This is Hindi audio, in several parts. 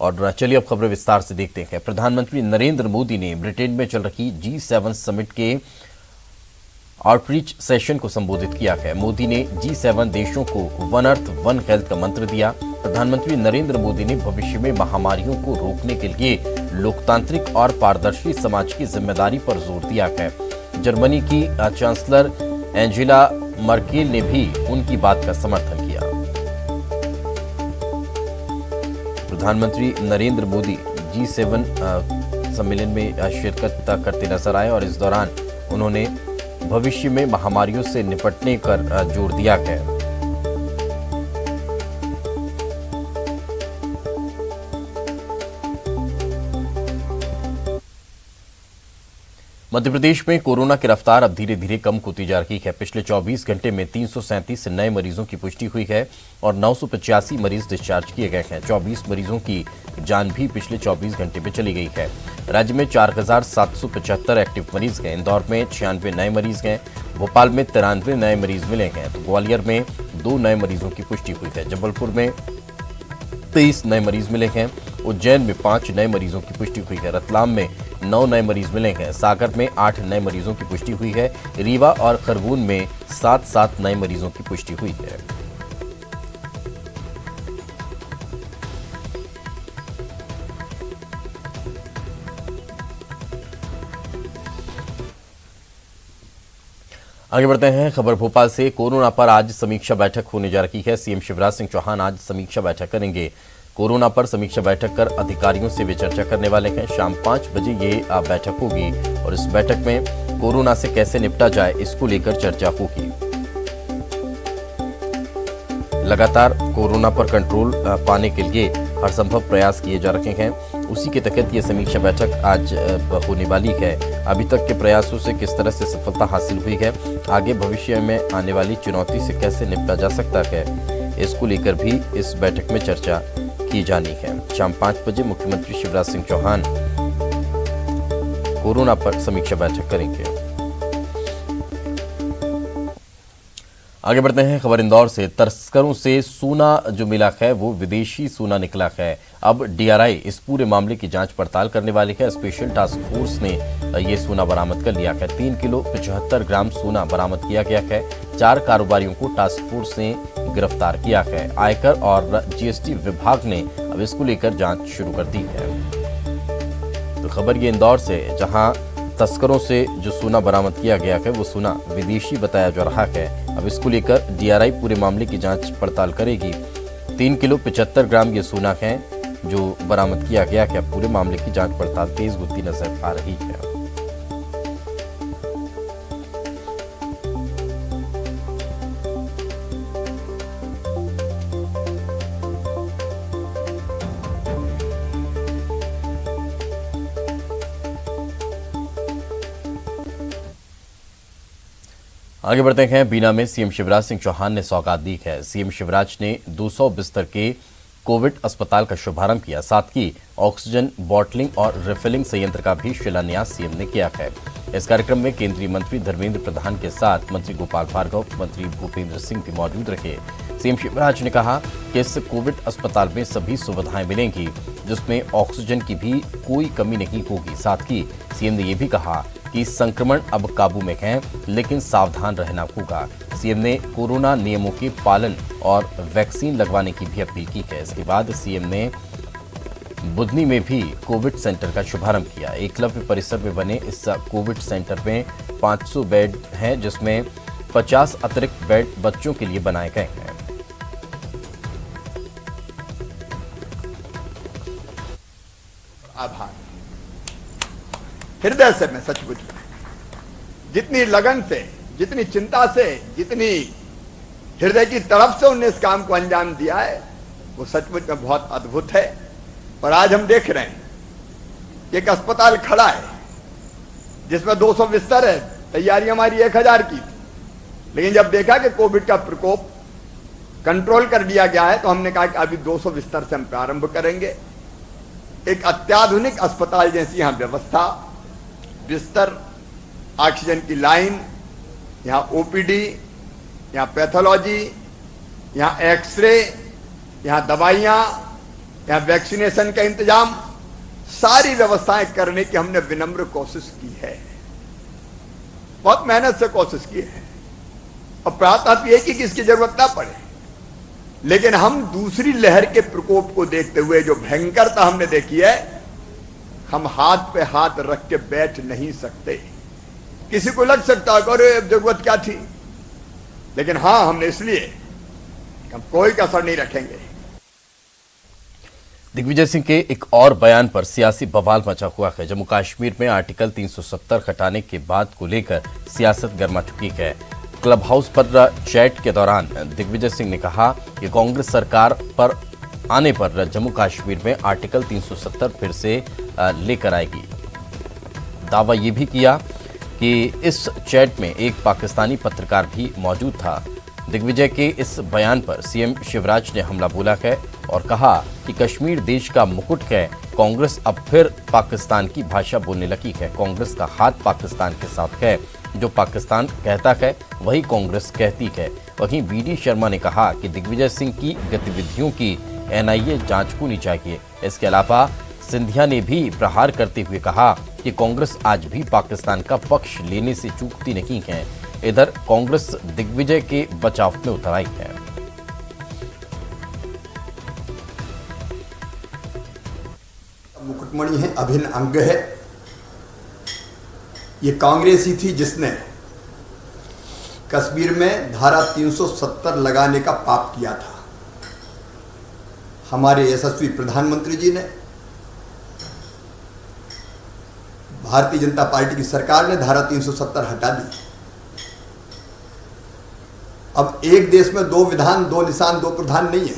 और चलिए अब खबरें विस्तार से देखते हैं। प्रधानमंत्री नरेंद्र मोदी ने ब्रिटेन में चल रही G7 समिट के आउटरीच सेशन को संबोधित किया है। मोदी ने G7 देशों को वन अर्थ वन हेल्थ का मंत्र दिया। प्रधानमंत्री नरेंद्र मोदी ने भविष्य में महामारियों को रोकने के लिए लोकतांत्रिक और पारदर्शी समाज की जिम्मेदारी पर जोर दिया है। जर्मनी की चांसलर एंजेला मर्केल ने भी उनकी बात का समर्थन किया। प्रधानमंत्री नरेंद्र मोदी G7 सम्मेलन में शिरकत करते नजर आए और इस दौरान उन्होंने भविष्य में महामारियों से निपटने पर जोर दिया है। मध्य प्रदेश में कोरोना की रफ्तार अब धीरे धीरे कम होती जा रही है। पिछले 24 घंटे में 337 नए मरीजों की पुष्टि हुई है और 985 मरीज डिस्चार्ज किए गए हैं। 24 मरीजों की जान भी पिछले 24 घंटे में चली गई है। राज्य में 4775 एक्टिव मरीज हैं। इंदौर में 96 नए मरीज हैं। भोपाल में 93 नए मरीज मिले हैं। तो ग्वालियर में 2 नए मरीजों की पुष्टि हुई है। जबलपुर में 23 नए मरीज मिले हैं। उज्जैन में 5 नए मरीजों की पुष्टि हुई है। रतलाम में 9 नए मरीज मिले हैं। सागर में 8 नए मरीजों की पुष्टि हुई है। रीवा और खरगोन में 7 नए मरीजों की पुष्टि हुई है। आगे बढ़ते हैं। खबर भोपाल से। कोरोना पर आज समीक्षा बैठक होने जा रही है। सीएम शिवराज सिंह चौहान आज समीक्षा बैठक करेंगे। कोरोना पर समीक्षा बैठक कर अधिकारियों से वे चर्चा करने वाले हैं। शाम 5 बजे ये बैठक होगी और इस बैठक में कोरोना से कैसे निपटा जाए इसको लेकर चर्चा होगी। लगातार कोरोना पर कंट्रोल पाने के लिए हर संभव प्रयास किए जा रहे हैं। उसी के तहत ये समीक्षा बैठक आज होने वाली है। अभी तक के प्रयासों से किस तरह से सफलता हासिल हुई है, आगे भविष्य में आने वाली चुनौती से कैसे निपटा जा सकता है, इसको लेकर भी इस बैठक में चर्चा की जानी है। शाम 5 बजे मुख्यमंत्री शिवराज सिंह चौहान कोरोना पर समीक्षा बैठक करेंगे। आगे बढ़ते हैं। खबर इंदौर से। तस्करों से सोना जो मिला है वो विदेशी सोना निकला है। अब डीआरआई इस पूरे मामले की जांच पड़ताल करने वाली है। स्पेशल टास्क फोर्स ने ये सोना बरामद कर लिया है। 3 किलो 75 ग्राम सोना बरामद किया गया है। 4 कारोबारियों को टास्क फोर्स ने गिरफ्तार किया है। आयकर और जीएसटी विभाग ने अब इसको लेकर जांच शुरू कर दी है। तो खबर ये इंदौर से, जहां तस्करों से जो सोना बरामद किया गया है वो सोना विदेशी बताया जा रहा है। अब इसको लेकर डीआरआई पूरे मामले की जांच पड़ताल करेगी। 3 किलो 75 ग्राम ये सोना है जो बरामद किया गया है। पूरे मामले की जांच पड़ताल तेज होती नजर आ रही है। आगे बढ़ते हैं। बीना में सीएम शिवराज सिंह चौहान ने सौगात दी है। सीएम शिवराज ने 200 बिस्तर के कोविड अस्पताल का शुभारंभ किया। साथ ही ऑक्सीजन बॉटलिंग और रिफिलिंग संयंत्र का भी शिलान्यास सीएम ने किया है। इस कार्यक्रम में केंद्रीय मंत्री धर्मेंद्र प्रधान के साथ मंत्री गोपाल भार्गव, मंत्री भूपेंद्र सिंह भी मौजूद रहे। सीएम शिवराज ने कहा कि इस कोविड अस्पताल में सभी सुविधाएं मिलेंगी, जिसमें ऑक्सीजन की भी कोई कमी नहीं होगी। साथ ही सीएम ने यह भी कहा कि संक्रमण अब काबू में है, लेकिन सावधान रहना होगा। सीएम ने कोरोना नियमों के पालन और वैक्सीन लगवाने की भी अपील की है। इसके बाद सीएम ने बुधनी में भी कोविड सेंटर का शुभारंभ किया। एकलव्य परिसर में बने इस कोविड सेंटर में 500 बेड हैं, जिसमें 50 अतिरिक्त बेड बच्चों के लिए बनाए गए हैं। आभार हृदय से, मैं सचमुच जितनी लगन से, जितनी चिंता से, जितनी हृदय की तरफ से उन्होंने इस काम को अंजाम दिया है, वो सचमुच में बहुत अद्भुत है। और आज हम देख रहे हैं एक अस्पताल खड़ा है जिसमें 200 बिस्तर है। तैयारी हमारी 1000 की थी, लेकिन जब देखा कि कोविड का प्रकोप कंट्रोल कर दिया गया है तो हमने कहा कि अभी 200 बिस्तर से हम प्रारंभ करेंगे। एक अत्याधुनिक अस्पताल जैसी यहां व्यवस्था, बिस्तर, ऑक्सीजन की लाइन, यहां ओपीडी, यहां पैथोलॉजी, यहां एक्सरे, यहां दवाइयां, यहाँ वैक्सीनेशन का इंतजाम, सारी व्यवस्थाएं करने की हमने विनम्र कोशिश की है, बहुत मेहनत से कोशिश की है। और प्रार्थना ये कि इसकी जरूरत ना पड़े, लेकिन हम दूसरी लहर के प्रकोप को देखते हुए जो भयंकरता हमने देखी है, हम हाथ पे हाथ रख के बैठ नहीं सकते। किसी को लग सकता है अरे जरूरत क्या थी, लेकिन हां, हमने इसलिए हम कोई कसर नहीं रखेंगे। दिग्विजय सिंह के एक और बयान पर सियासी बवाल मचा हुआ है। जम्मू कश्मीर में आर्टिकल 370 हटाने के बाद को लेकर सियासत गर्मा चुकी है। क्लब हाउस पर चैट के दौरान दिग्विजय सिंह ने कहा कि कांग्रेस सरकार पर आने पर जम्मू कश्मीर में आर्टिकल 370 फिर से लेकर आएगी। दावा यह भी किया कि इस चैट में एक पाकिस्तानी पत्रकार भी मौजूद था। दिग्विजय के इस बयान पर सीएम शिवराज ने हमला बोला है और कहा कि कश्मीर देश का मुकुट है। कांग्रेस अब फिर पाकिस्तान की भाषा बोलने लगी है। कांग्रेस का हाथ पाकिस्तान के साथ है। जो पाकिस्तान कहता है वही कांग्रेस कहती है। वहीं वीडी शर्मा ने कहा कि दिग्विजय सिंह की गतिविधियों की एनआईए जांच होनी चाहिए। इसके अलावा सिंधिया ने भी प्रहार करते हुए कहा कि कांग्रेस आज भी पाकिस्तान का पक्ष लेने से चूकती नहीं है। इधर कांग्रेस दिग्विजय के बचाव में उतर आई है। मुकुटमणि है, अभिन्न अंग है। ये कांग्रेस ही थी जिसने कश्मीर में धारा 370 लगाने का पाप किया था। हमारे यशस्वी प्रधानमंत्री जी ने, भारतीय जनता पार्टी की सरकार ने धारा 370 हटा दी। अब एक देश में दो विधान, दो निशान, दो प्रधान नहीं है,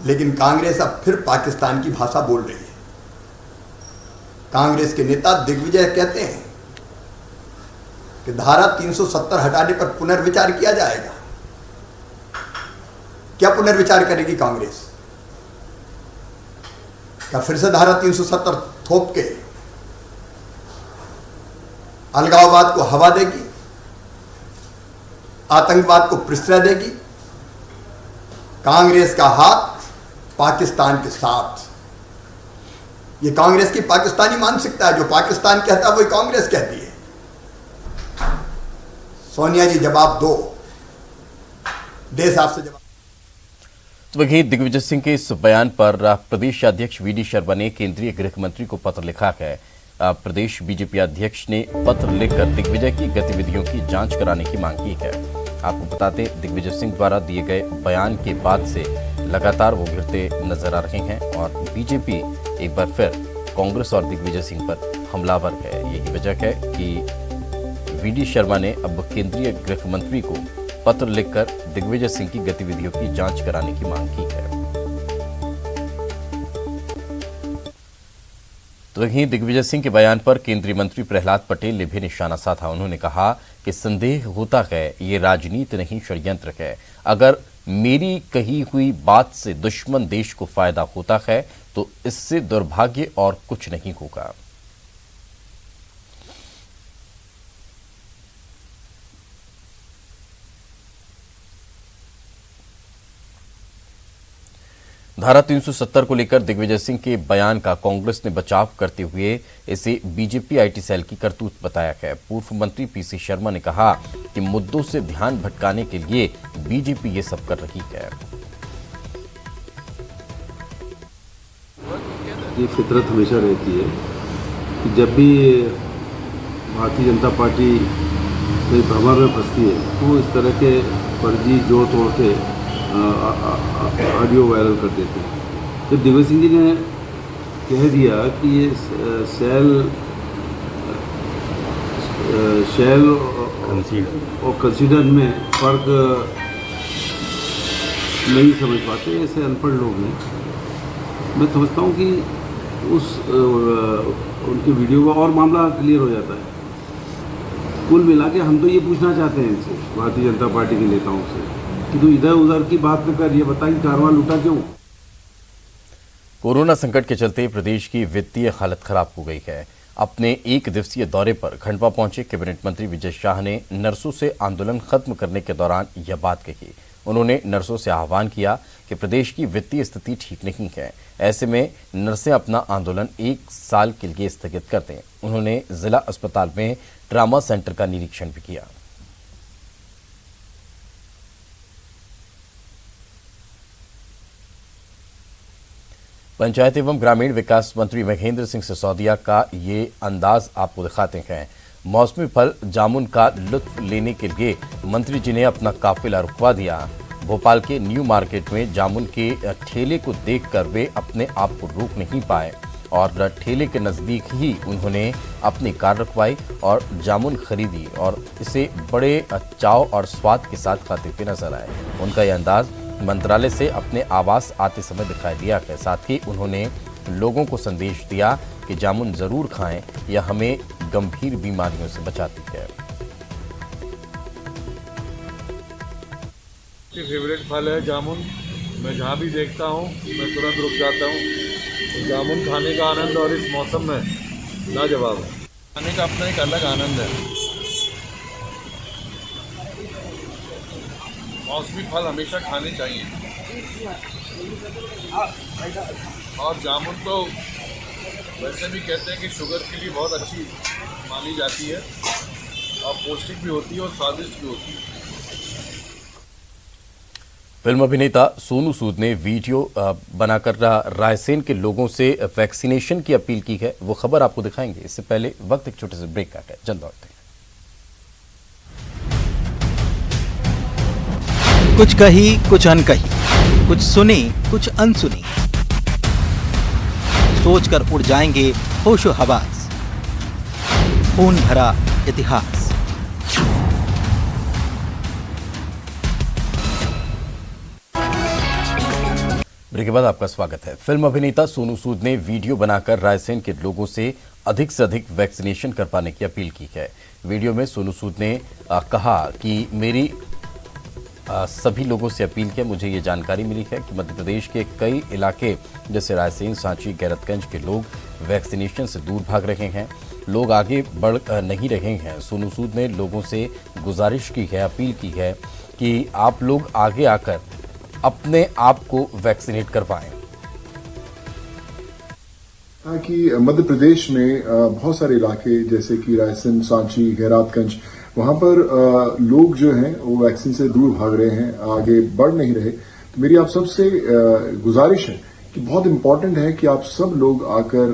लेकिन कांग्रेस अब फिर पाकिस्तान की भाषा बोल रही है। कांग्रेस के नेता दिग्विजय कहते हैं कि धारा 370 हटाने पर पुनर्विचार किया जाएगा। क्या पुनर्विचार करेगी कांग्रेस? क्या फिर से धारा 370 थोप के अलगाववाद को हवा देगी, आतंकवाद को प्रश्रय देगी? कांग्रेस का हाथ पाकिस्तान के साथ। ये कांग्रेस की पाकिस्तानी मानसिकता है। जो पाकिस्तान कहता है वही कांग्रेस कहती है। सोनिया जी जवाब दो, देश आपसे जवाब। तो वहीं दिग्विजय सिंह के इस बयान पर प्रदेश अध्यक्ष वीडी शर्मा ने केंद्रीय गृह मंत्री को पत्र लिखा है। प्रदेश बीजेपी अध्यक्ष ने पत्र लिखकर दिग्विजय की गतिविधियों की जांच कराने की मांग की है। आपको बता दें, दिग्विजय सिंह द्वारा दिए गए बयान के बाद से लगातार वो गिरते नजर आ रहे हैं और बीजेपी एक बार फिर कांग्रेस और दिग्विजय सिंह पर हमलावर है। यही वजह है कि वीडी शर्मा ने अब केंद्रीय गृह मंत्री को पत्र लिखकर दिग्विजय सिंह की गतिविधियों की जांच कराने की मांग की है। तो वहीं दिग्विजय सिंह के बयान पर केंद्रीय मंत्री प्रहलाद पटेल ने भी निशाना साधा। उन्होंने कहा कि संदेह होता है ये राजनीति नहीं, षड्यंत्र है। अगर मेरी कही हुई बात से दुश्मन देश को फायदा होता है तो इससे दुर्भाग्य और कुछ नहीं होगा। धारा 370 को लेकर दिग्विजय सिंह के बयान का कांग्रेस ने बचाव करते हुए इसे बीजेपी आईटी सेल की करतूत बताया है। पूर्व मंत्री पीसी शर्मा ने कहा कि मुद्दों से ध्यान भटकाने के लिए बीजेपी ये सब कर रही है। ये फितरत हमेशा रहती है कि जब भी भारतीय जनता पार्टी कोई भ्रमर में फंसती है तो इस तरह के फर्जी जोड़ तोड़ के ऑडियो वायरल कर देते हैं। जब दिग्विजय सिंह जी ने कह दिया कि ये शैल और कंसीडर में फ़र्क नहीं समझ पाते, ऐसे अनपढ़ लोग हैं। मैं समझता हूँ कि उनके वीडियो का और मामला क्लियर हो जाता है। कुल मिला के हम तो ये पूछना चाहते हैं इनसे, भारतीय जनता पार्टी के नेताओं से, कि तू इधर उधर की बात न कर, ये बता कि कारवां लूटा क्यों। कोरोना संकट के चलते प्रदेश की वित्तीय हालत खराब हो गई है। अपने एक दिवसीय दौरे पर खंडवा पहुंचे कैबिनेट मंत्री विजय शाह ने नर्सों से आंदोलन खत्म करने के दौरान यह बात कही। उन्होंने नर्सों से आह्वान किया कि प्रदेश की वित्तीय स्थिति ठीक नहीं है, ऐसे में नर्सें अपना आंदोलन 1 साल के लिए स्थगित कर दें। उन्होंने जिला अस्पताल में ट्रामा सेंटर का निरीक्षण भी किया। पंचायत एवं ग्रामीण विकास मंत्री महेंद्र सिंह सिसोदिया का ये अंदाज आपको दिखाते हैं। मौसमी फल जामुन का लुत्फ लेने के लिए मंत्री जी ने अपना काफिला रुकवा दिया। भोपाल के न्यू मार्केट में जामुन के ठेले को देखकर वे अपने आप को रोक नहीं पाए और ठेले के नजदीक ही उन्होंने अपनी कार रखवाई और जामुन खरीदी और इसे बड़े चाव और स्वाद के साथ खाते हुए नजर आए। उनका यह अंदाज मंत्रालय से अपने आवास आते समय दिखाई दिया है। साथ ही उन्होंने लोगों को संदेश दिया कि जामुन जरूर खाएं, यह हमें गंभीर बीमारियों से बचाती है। फेवरेट फल है जामुन। मैं जहाँ भी देखता हूँ मैं तुरंत रुक जाता हूँ। तो जामुन खाने का आनंद और इस मौसम में लाजवाब है। खाने का अपना एक अलग आनंद है। मौसमी फल हमेशा खाने चाहिए और जामुन तो वैसे भी कहते हैं कि शुगर के लिए बहुत अच्छी मानी जाती है और पौष्टिक भी होती है और स्वादिष्ट भी होती है। फिल्म अभिनेता सोनू सूद ने वीडियो बनाकर रायसेन के लोगों से वैक्सीनेशन की अपील की है। वो खबर आपको दिखाएंगे। इससे पहले वक्त एक छोटे से ब्रेक का है, जल्द लौटते हैं। कुछ कही कुछ अनकही, कुछ सुनी कुछ अनसुनी, सोचकर उड़ जाएंगे होशो हवास, खून भरा इतिहास। ब्रेक के बाद आपका स्वागत है। फिल्म अभिनेता सोनू सूद ने वीडियो बनाकर रायसेन के लोगों से अधिक वैक्सीनेशन करवाने की अपील की है। वीडियो में सोनू सूद ने कहा कि मेरी सभी लोगों से अपील किया। मुझे ये जानकारी मिली है कि मध्य प्रदेश के कई इलाके जैसे रायसेन, सांची, गैरतगंज के लोग वैक्सीनेशन से दूर भाग रहे हैं, लोग आगे बढ़ नहीं रहे हैं। सोनू सूद ने लोगों से गुजारिश की है, अपील की है कि आप लोग आगे आकर अपने आप को वैक्सीनेट करवाएं। कि मध्य प्रदेश में बहुत सारे इलाके जैसे कि रायसेन, सांची, गैरतगंज, वहां पर लोग जो हैं वो वैक्सीन से दूर भाग रहे हैं, आगे बढ़ नहीं रहे। तो मेरी आप सबसे गुजारिश है कि बहुत इंपॉर्टेंट है कि आप सब लोग आकर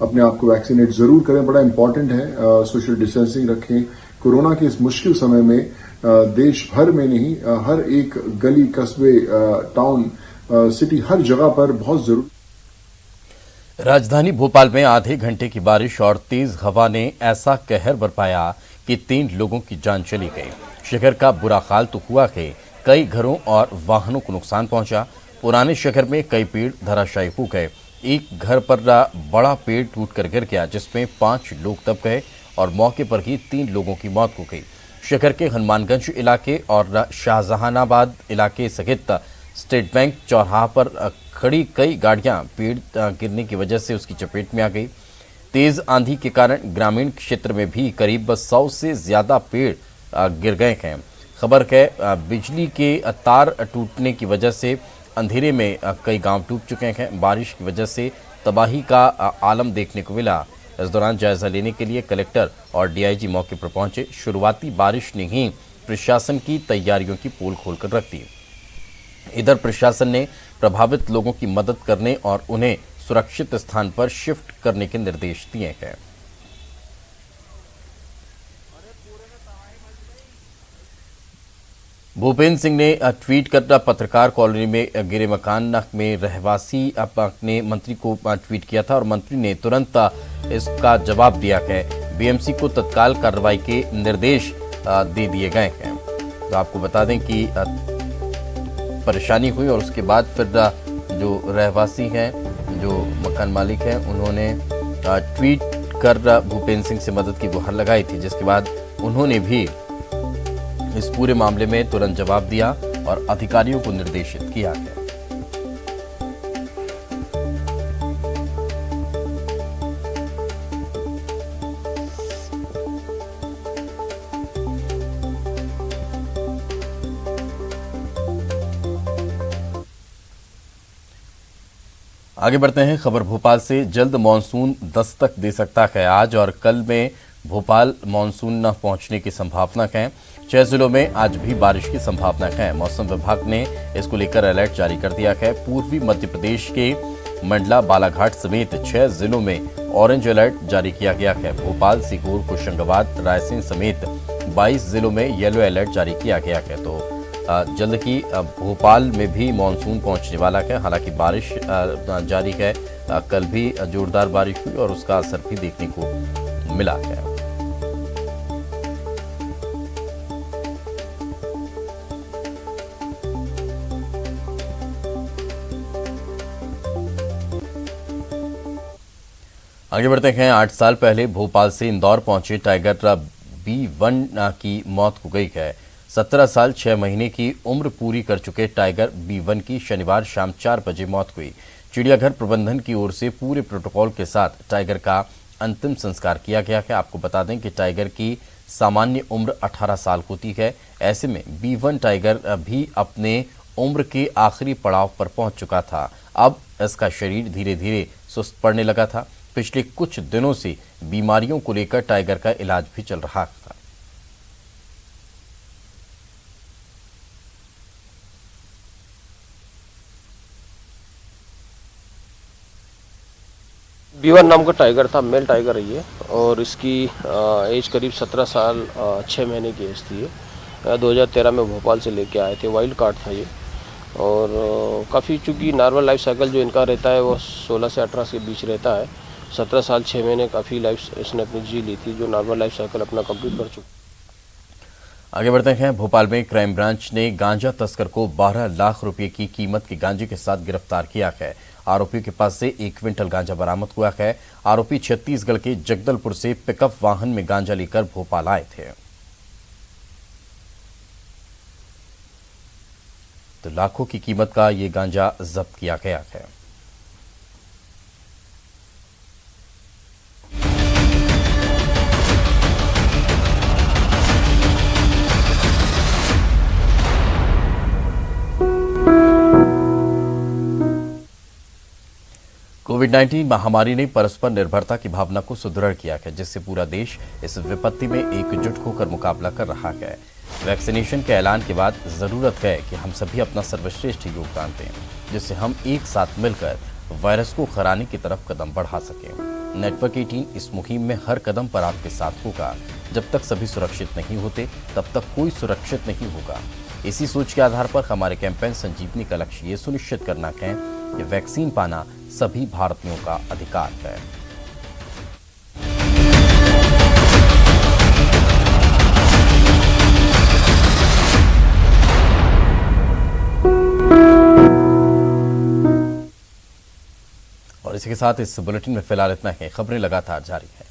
अपने आप को वैक्सीनेट जरूर करें। बड़ा इंपॉर्टेंट है, सोशल डिस्टेंसिंग रखें। कोरोना के इस मुश्किल समय में देश भर में नहीं, हर एक गली, कस्बे, टाउन, सिटी, हर जगह पर बहुत जरूर। राजधानी भोपाल में आधे घंटे की बारिश और तेज हवा ने ऐसा कहर बरपाया कि 3 लोगों की जान चली गई। शहर का बुरा हाल तो हुआ कि कई घरों और वाहनों को नुकसान पहुंचा। पुराने शहर में कई पेड़ धराशायी हो गए। एक घर पर बड़ा पेड़ टूटकर गिर गया, जिसमें 5 लोग दब गए और मौके पर ही 3 लोगों की मौत हो गई। शहर के हनुमानगंज इलाके और शाहजहानाबाद इलाके सहित स्टेट बैंक चौराहा पर खड़ी कई गाड़ियां पेड़ गिरने की वजह से उसकी चपेट में आ गई। तेज आंधी के कारण ग्रामीण क्षेत्र में भी करीब 100 से ज्यादा पेड़ गिर गए हैं। खबर है बिजली के तार टूटने की वजह से अंधेरे में कई गांव डूब चुके हैं। बारिश की वजह से तबाही का आलम देखने को मिला। इस दौरान जायजा लेने के लिए कलेक्टर और डीआईजी मौके पर पहुंचे। शुरुआती बारिश ने ही प्रशासन की तैयारियों की पोल खोलकर रख दी। इधर प्रशासन ने प्रभावित लोगों की मदद करने और उन्हें सुरक्षित स्थान पर शिफ्ट करने के निर्देश दिए हैं। भूपेंद्र सिंह ने ट्वीट कर पत्रकार कॉलोनी में गिरे मकान में रहवासी ने मंत्री को ट्वीट किया था और मंत्री ने तुरंत इसका जवाब दिया है। बीएमसी को तत्काल कार्रवाई के निर्देश दे दिए गए हैं। तो आपको बता दें कि परेशानी हुई और उसके बाद फिर जो रहवासी हैं, जो मकान मालिक हैं, उन्होंने ट्वीट कर भूपेंद्र सिंह से मदद की गुहार लगाई थी, जिसके बाद उन्होंने भी इस पूरे मामले में तुरंत जवाब दिया और अधिकारियों को निर्देशित किया गया। आगे बढ़ते हैं खबर भोपाल से। जल्द मानसून दस्तक दे सकता है। आज और कल में भोपाल मानसून न पहुंचने की संभावना है। 6 जिलों में आज भी बारिश की संभावना है। मौसम विभाग ने इसको लेकर अलर्ट जारी कर दिया है। पूर्वी मध्य प्रदेश के मंडला, बालाघाट समेत 6 जिलों में ऑरेंज अलर्ट जारी किया गया है। भोपाल, सीहोर, होशंगाबाद, रायसेन समेत 22 जिलों में येलो अलर्ट जारी किया गया है। तो जल्द ही भोपाल में भी मानसून पहुंचने वाला है। हालांकि बारिश जारी है। कल भी जोरदार बारिश हुई और उसका असर भी देखने को मिला है। आगे बढ़ते हैं। 8 साल पहले भोपाल से इंदौर पहुंचे टाइगर B1 की मौत हो गई है। 17 साल 6 महीने की उम्र पूरी कर चुके टाइगर B1 की शनिवार शाम 4 बजे मौत हुई। चिड़ियाघर प्रबंधन की ओर से पूरे प्रोटोकॉल के साथ टाइगर का अंतिम संस्कार किया गया है। आपको बता दें कि टाइगर की सामान्य उम्र 18 साल होती है। ऐसे में B1 टाइगर भी अपने उम्र के आखिरी पड़ाव पर पहुंच चुका था। अब इसका शरीर धीरे धीरे सुस्त पड़ने लगा था। पिछले कुछ दिनों से बीमारियों को लेकर टाइगर का इलाज भी चल रहा था। B1 नाम का टाइगर था, मेल टाइगर है ये, और इसकी एज करीब 17 साल 6 महीने की एज थी। 2013 में भोपाल से लेके आए थे। वाइल्ड कार्ड था ये, और काफ़ी चूँकि नॉर्मल लाइफ साइकिल जो इनका रहता है वो 16 से 18 के बीच रहता है। 17 साल 6 महीने काफ़ी लाइफ इसने अपनी जी ली थी, जो नॉर्मल लाइफ साइकिल अपना कंप्लीट कर चुका। आगे बढ़ते हैं। भोपाल में क्राइम ब्रांच ने गांजा तस्कर को 12 लाख रुपए की कीमत के गांजे के साथ गिरफ्तार किया है। आरोपी के पास से 1 क्विंटल गांजा बरामद हुआ है। आरोपी छत्तीसगढ़ के जगदलपुर से पिकअप वाहन में गांजा लेकर भोपाल आए थे। तो लाखों की कीमत का ये गांजा जब्त किया गया है। कोविड-19 महामारी ने परस्पर निर्भरता की भावना को सुदृढ़ किया है, जिससे पूरा देश इस विपत्ति में एकजुट होकर मुकाबला कर रहा है। वैक्सीनेशन के ऐलान के बाद जरूरत है कि हम सभी अपना सर्वश्रेष्ठ योगदान दें, जिससे हम एक साथ मिलकर वायरस को हराने की तरफ कदम बढ़ा सकें। नेटवर्क 18 इस मुहिम में हर कदम पर आपके साथ होगा। जब तक सभी सुरक्षित नहीं होते, तब तक कोई सुरक्षित नहीं होगा। इसी सोच के आधार पर हमारे कैंपेन संजीवनी का लक्ष्य ये सुनिश्चित करना है कि वैक्सीन पाना सभी भारतीयों का अधिकार है। और इसी के साथ इस बुलेटिन में फिलहाल इतना ही। खबरें लगातार जारी है।